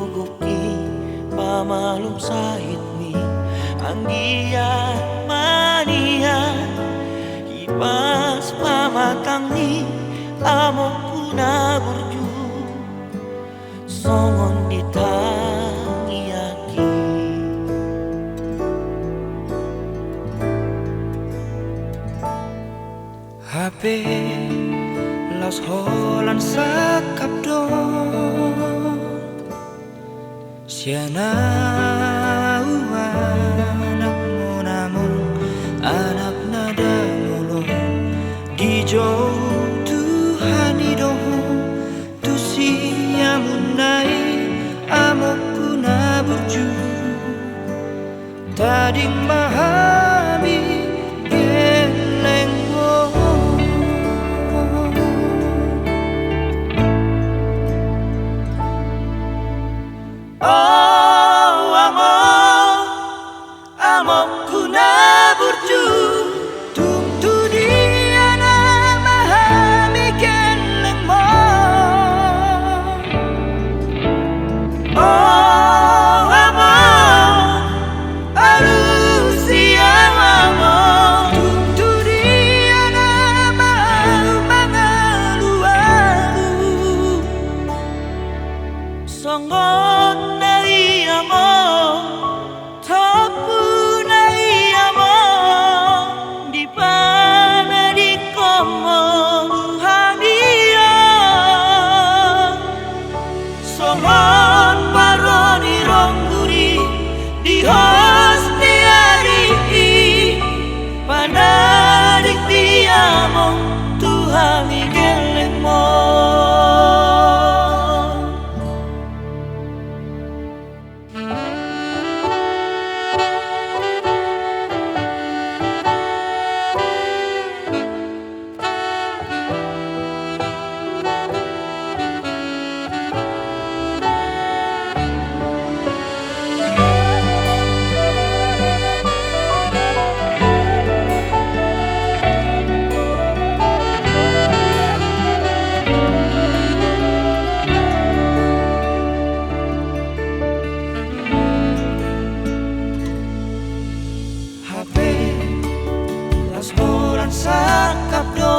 Tuguki pamalum sahit ni anggia mania Ibas pamatang ni amok kuna burju Songon ditangiaki HP Las holan sakap do Siana anak mo namun anak nada mulu di jauh Tuhan idomu tu siamunai amokku na burju tading mahami Songon nai amo, topu nai amo, di pana di komo hadia. Songon paroni rongguri di hosti hari pana di tiamo Tuhan igelemo. Las horas sakap do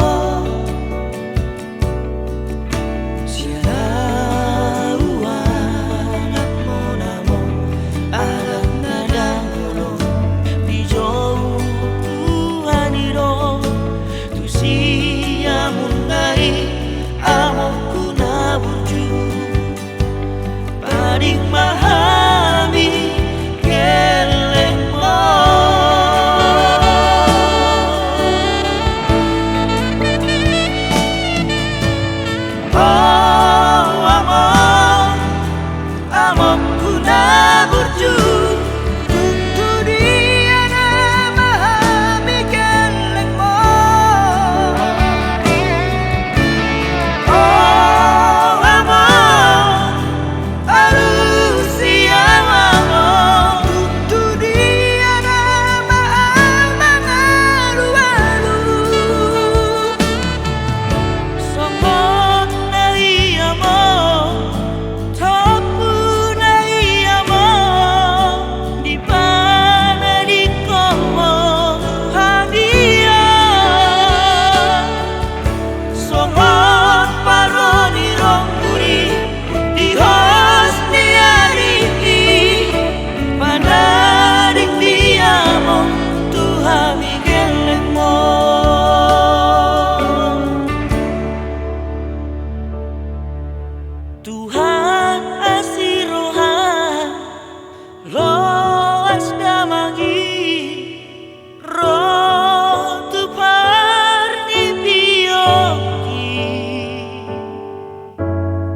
Siana anak mo namo anak nada mulu di jauh Tuhan iro tu siamunai amokku na burju paling mahami Tuhan asiroha loas damangi ro tu parni bioki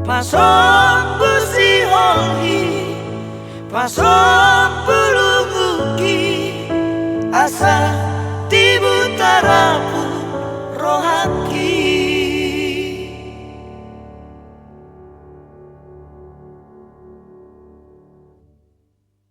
pasong busi hongi pasong